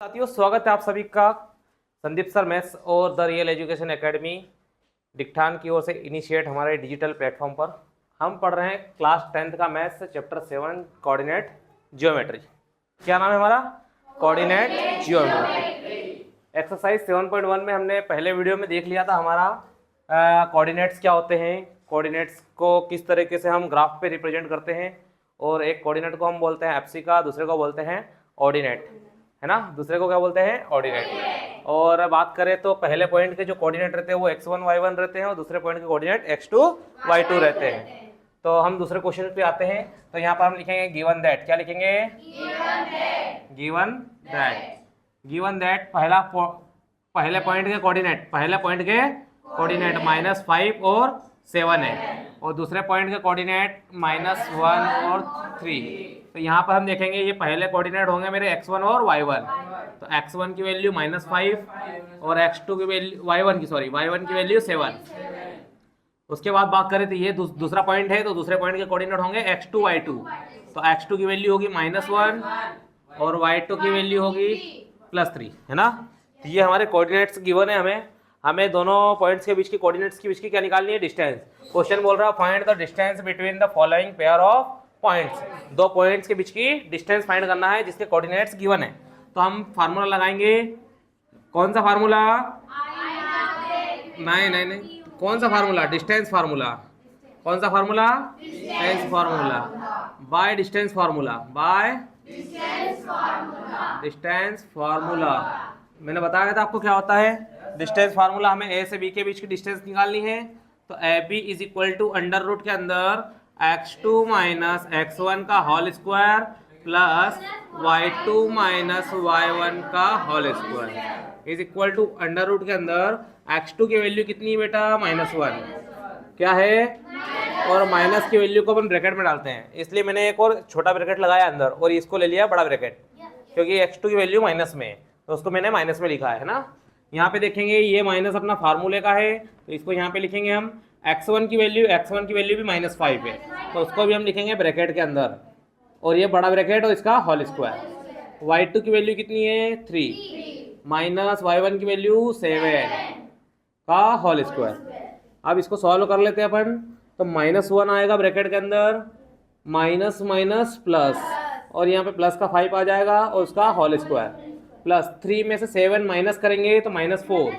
साथियों, स्वागत है आप सभी का संदीप सर मैथ्स और द रियल एजुकेशन एकेडमी डिकठान की ओर से इनिशिएट हमारे डिजिटल प्लेटफॉर्म पर हम पढ़ रहे हैं क्लास 10th का मैथ्स चैप्टर 7 कोऑर्डिनेट जियोमेट्री। क्या नाम है हमारा? Coordinate geometry. एक्सरसाइज 7.1 में हमने पहले वीडियो में देख लिया था हमारा कोऑर्डिनेट्स क्या होते हैं, कोऑर्डिनेट्स को किस तरीके से हम ग्राफ पे रिप्रेजेंट करते हैं, और एक कोऑर्डिनेट को हम बोलते हैं एप्सी का, दूसरे को बोलते हैं ऑर्डिनेट, है ना। दूसरे को क्या बोलते हैं? ऑर्डिनेट। और बात करें तो पहले पॉइंट के जो कोऑर्डिनेट रहते हैं वो x1 y1 रहते हैं और दूसरे पॉइंट के कोऑर्डिनेट x2 y2 रहते हैं। तो हम दूसरे क्वेश्चन पे आते हैं। तो यहाँ पर हम लिखेंगे गिवन दैट। क्या लिखेंगे? गिवन दैट पहले पॉइंट के कोऑर्डिनेट -5 और 7 है और दूसरे पॉइंट के कोऑर्डिनेट -1 और 3। तो यहाँ पर हम देखेंगे ये पहले कोऑर्डिनेट होंगे मेरे x1 और y1। तो x1 की वैल्यू -5 और x2 की वैल्यू y1 की वैल्यू 7। उसके बाद बात करें तो ये दूसरा पॉइंट है, तो दूसरे पॉइंट के कोऑर्डिनेट होंगे x2 y2। तो x2 की वैल्यू होगी -1 और y2 की वैल्यू होगी +3, है ना। तो ये हमारे कोऑर्डिनेट्स गिवन है। हमें दोनों पॉइंट्स के बीच की कोऑर्डिनेट्स के बीच की क्या निकालनी है? डिस्टेंस। क्वेश्चन बोल रहा है find the distance between the following pair of points. दो पॉइंट्स के बीच की डिस्टेंस फाइंड करना है जिसके कोऑर्डिनेट्स गिवन है। तो हम फार्मूला लगाएंगे। कौन सा फार्मूला? नहीं, कौन सा फार्मूला? Distance formula. कौन सा formula? Distance formula. By distance formula. मैंने बताया था आपको क्या होता है डिस्टेंस फार्मूला। हमें ए से बी के बीच की डिस्टेंस निकालनी है। तो A B is equal to under root के अंदर x2 माइनस x1 का whole square plus y2 minus y1 का whole square is equal to under root के अंदर x2 की वैल्यू कितनी है बेटा? -1 क्या है, और माइनस की वैल्यू को अपन ब्रैकेट में डालते हैं, इसलिए मैंने एक और छोटा ब्रैकेट लगाया अंदर और इसको ले लिया बड़ा ब्रैकेट, क्योंकि x2 की वैल्यू माइनस में है तो उसको मैंने माइनस में लिखा है ना। यहाँ पे देखेंगे ये माइनस अपना फार्मूले का है, तो इसको यहाँ पे लिखेंगे हम। x1 की वैल्यू भी -5 है तो उसको भी हम लिखेंगे ब्रैकेट के अंदर, और ये बड़ा ब्रैकेट और इसका होल स्क्वायर। y2 की वैल्यू कितनी है? 3 माइनस y1 की वैल्यू 7 का होल स्क्वायर। अब इसको सॉल्व कर लेते हैं अपन। तो -1 आएगा ब्रैकेट के अंदर, माइनस माइनस प्लस, और यहाँ पे प्लस का 5 आ जाएगा और उसका होल स्क्वायर, प्लस 3 में से 7 माइनस करेंगे तो -4,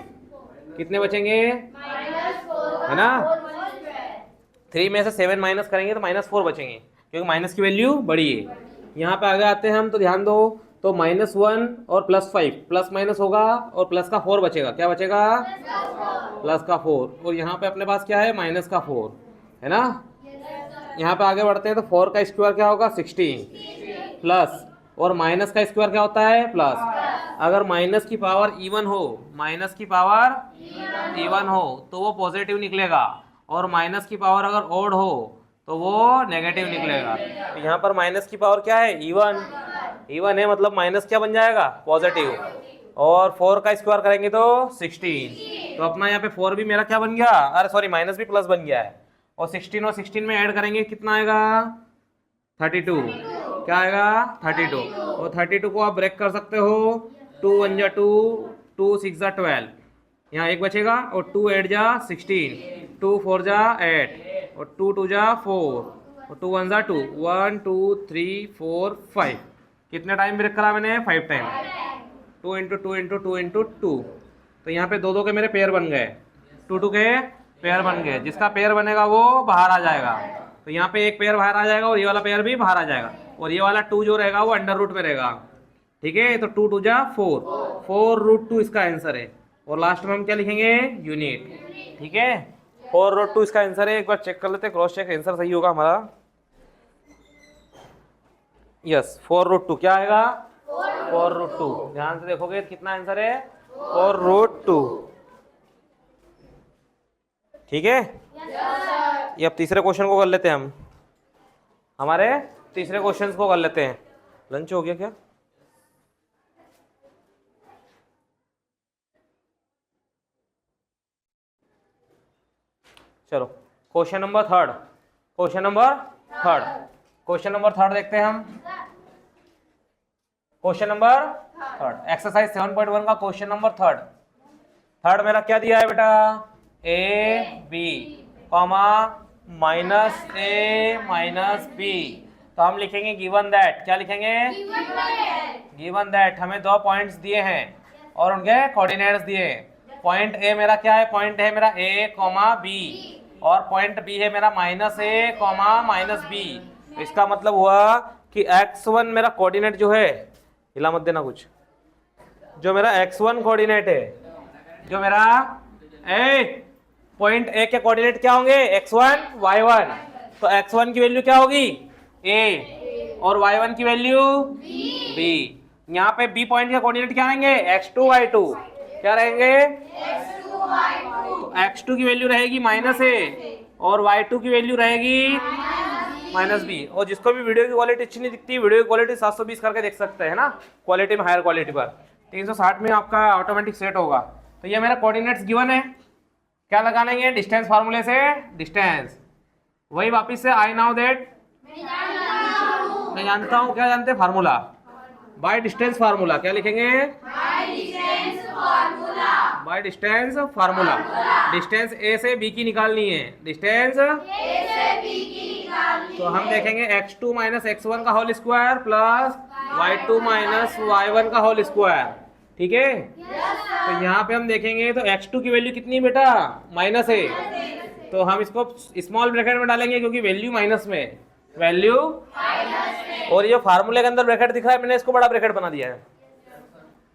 कितने बचेंगे? है ना। 3 में से 7 माइनस करेंगे तो -4 बचेंगे, क्योंकि माइनस की वैल्यू बड़ी है। यहाँ पे आगे आते हैं हम, तो ध्यान दो। तो -1 और +5 प्लस माइनस होगा और प्लस का 4 बचेगा। क्या बचेगा? प्लस का 4। और यहाँ पे अपने पास क्या है? -4, है ना। यहाँ पे आगे बढ़ते हैं तो 4 का स्क्वायर क्या होगा? 16 प्लस, और माइनस का स्क्वायर क्या होता है? प्लस। अगर माइनस की पावर इवन हो तो वो पॉजिटिव निकलेगा, और माइनस की पावर अगर ओड हो तो वो नेगेटिव निकलेगा। तो यहाँ पर माइनस की पावर क्या है? इवन है, मतलब माइनस क्या बन जाएगा? पॉजिटिव। और 4 का स्क्वायर करेंगे तो 16। तो अपना यहाँ पे 4 भी मेरा क्या बन गया? अरे सॉरी, माइनस भी प्लस बन गया है। और 16 में ऐड करेंगे कितना आएगा? 32। क्या आएगा? 32। और 32 को आप ब्रेक कर सकते हो। 2 1 जा 2, 2 6 जा 12, यहाँ 1 बचेगा, और 2 8 जा 16, 2 4 जा 8, और 2 2 जा 4, और 2 1 जा 2, 1 2 3 4 5। कितने टाइम ब्रेक करा मैंने? 5 टाइम। 2 into 2 into 2 into 2। तो यहाँ पे 2 के मेरे पेयर बन गए, 2 के पेयर बन गए। जिसका पेयर बनेगा वो बाहर आ जाएगा। तो यहाँ पे एक पेयर बाहर आ जाएगा और ये वाला पेयर भी बाहर आ जाएगा, और ये वाला 2 जो रहेगा वो अंडर रूट में रहेगा। ठीक है, तो 2 2 जा 4√2 इसका आंसर है। और लास्ट में हम क्या लिखेंगे? यूनिट। ठीक है, 4√2 इसका आंसर है। एक बार चेक कर लेते हैं, क्रॉस चेक, आंसर सही होगा हमारा। यस, 4√2 क्या आएगा? 4√2। ध्यान से देखोगे कितना आंसर है? 4√2। ठीक है, ये अब तीसरे क्वेश्चन को कर लेते हैं हम। हमारे तीसरे क्वेश्चन को कर लेते हैं। लंच हो गया क्या? चलो, क्वेश्चन नंबर थर्ड देखते हैं हम। क्वेश्चन नंबर थर्ड, एक्सरसाइज 7.1 का क्वेश्चन नंबर थर्ड मेरा क्या दिया है बेटा, A B comma minus A minus B. तो हम लिखेंगे गिवन दैट, क्या लिखेंगे, गिवन दैट हमें 2 पॉइंट्स दिए हैं और उनके कोऑर्डिनेट्स दिए। पॉइंट ए मेरा क्या है, पॉइंट है मेरा ए कॉमा बी, और पॉइंट बी है मेरा माइनस ए कॉमा माइनस बी। इसका मतलब हुआ कि x1 मेरा कोऑर्डिनेट जो है, हिला मत देना कुछ, जो मेरा x1 कोऑर्डिनेट है, जो मेरा पॉइंट ए के कोऑर्डिनेट क्या होंगे, x1 y1। तो x1 की वैल्यू क्या होगी, a, और y1 की वैल्यू b। यहाँ पे b पॉइंट के कोऑर्डिनेट क्या रहेंगे, x2 y2, क्या रहेंगे, तो x2 की वैल्यू रहेगी माइनस ए और y2 की वैल्यू रहेगी माइनस बी। और जिसको भी वीडियो की क्वालिटी अच्छी नहीं दिखती, वीडियो की क्वालिटी 720 करके देख सकते हैं ना, क्वालिटी में हायर क्वालिटी पर 360 में आपका ऑटोमेटिक सेट होगा। तो ये मेरा कोऑर्डिनेट्स गिवन है, क्या लगा लेंगे, डिस्टेंस फार्मूले से डिस्टेंस। वही वापिस से आई नाउ दैट, मैं जानता हूँ, क्या जानते हैं, फार्मूला बाय डिस्टेंस फार्मूला। क्या लिखेंगे, बाय डिस्टेंस फार्मूला। डिस्टेंस ए से बी की निकालनी है, डिस्टेंस तो हम देखेंगे x2 माइनस x1 का whole square plus y2 minus y1 का होल स्क्वायर, ठीक है। तो यहाँ पे हम देखेंगे तो x2 की वैल्यू कितनी है बेटा, माइनस है, तो हम इसको स्मॉल ब्रैकेट में डालेंगे क्योंकि वैल्यू माइनस में, वैल्यू, और ये फार्मूले के अंदर ब्रैकेट दिख रहा है, मैंने इसको बड़ा ब्रैकेट बना दिया है।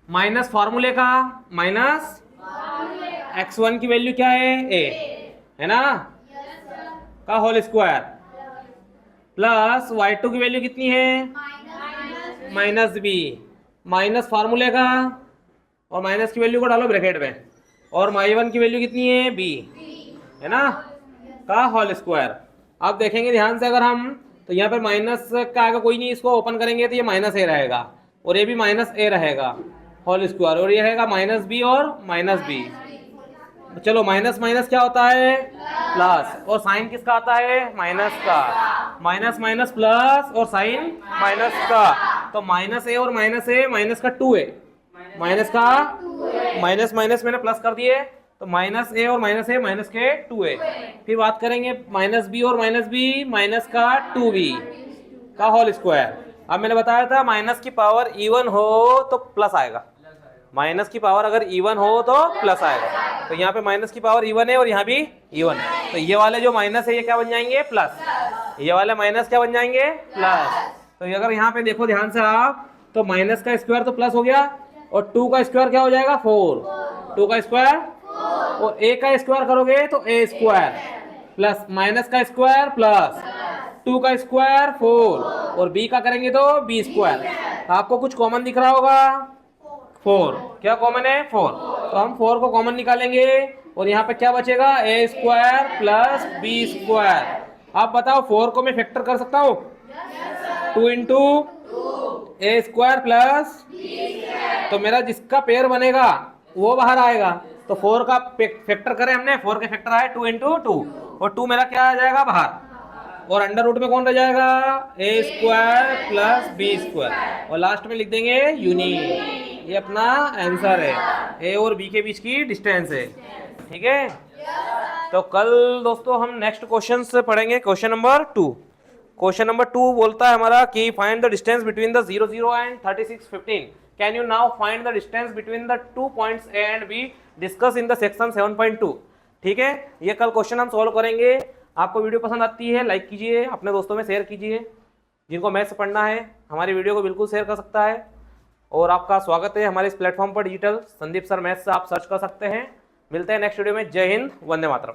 माइनस फार्मूले का, माइनस x1 की वैल्यू क्या है, a है ना, का होल स्क्वायर, प्लस y2 की वैल्यू कितनी है, माइनस b, माइनस फार्मूले का, और माइनस की वैल्यू को डालो ब्रैकेट में, और y1 की वैल्यू कितनी है, b है ना, का होल स्क्वायर। अब देखेंगे ध्यान से, अगर हम तो यहाँ पर माइनस का आगे कोई नहीं, इसको ओपन करेंगे तो ये माइनस ए रहेगा, और ये भी माइनस ए रहेगा होल स्क्वायर, और ये रहेगा माइनस बी और माइनस बी। चलो माइनस माइनस क्या होता है, प्लस, और साइन किसका आता है, माइनस का, माइनस माइनस प्लस, और साइन माइनस का। तो माइनस ए और माइनस ए, माइनस का 2 है, माइनस का माइनस माइनस मैंने प्लस कर दिए, तो माइनस ए और माइनस ए माइनस के 2 है। फिर बात करेंगे माइनस बी और माइनस बी, माइनस का 2b का होल स्क्वायर। अब मैंने बताया था माइनस की पावर इवन हो तो प्लस आएगा, माइनस की पावर अगर इवन हो तो प्लस आएगा। तो यहाँ पे माइनस की पावर इवन है और यहाँ भी इवन है, तो ये वाले जो माइनस है ये क्या बन जाएंगे, प्लस, ये वाले माइनस क्या बन जाएंगे, प्लस। तो अगर यहाँ पे देखो ध्यान से आप, तो माइनस का स्क्वायर तो प्लस हो गया, और 2 का स्क्वायर क्या हो जाएगा, 4, 2 का स्क्वायर, और a का स्क्वायर करोगे तो a स्क्वायर, प्लस माइनस का स्क्वायर प्लस 2 का स्क्वायर 4, और b का करेंगे तो b स्क्वायर। आपको कुछ कॉमन दिख रहा होगा, 4, क्या कॉमन है, 4, तो हम 4 को कॉमन निकालेंगे, और यहाँ पे क्या बचेगा, a square plus b square. आप बताओ 4 को मैं फैक्टर कर सकता हूँ, 2 इंटू a स्क्वायर प्लस, तो मेरा जिसका पेयर बनेगा वो बाहर आएगा। तो 4 का फैक्टर करें हमने, 4 के फैक्टर आए 2 इंटू 2, और 2 मेरा क्या आ जाएगा बाहर, और अंडर रूट में कौन रह जाएगा, a square plus b square, और लास्ट में लिख देंगे यूनिट। ये अपना आंसर है, a और b के बीच की डिस्टेंस है, ठीक है। तो कल दोस्तों हम नेक्स्ट क्वेश्चन से पढ़ेंगे, क्वेश्चन नंबर 2। क्वेश्चन नंबर 2 बोलता है हमारा कि find the distance between the 0 0 and 36 15। Can you now find the distance between the 2 points A and B discuss in the section 7.2। ठीक है, ये कल क्वेश्चन हम सॉल्व करेंगे। आपको वीडियो पसंद आती है लाइक कीजिए, अपने दोस्तों में शेयर कीजिए। जिनको मैथ्स पढ़ना है हमारी वीडियो को बिल्कुल शेयर कर सकता है। और आपका स्वागत है हमारे इस प्लेटफॉर्म पर, डिजिटल संदीप सर मैथ्स से आप सर्च कर सकते हैं। मिलते हैं नेक्स्ट वीडियो में। जय हिंद, वंदे मातरम।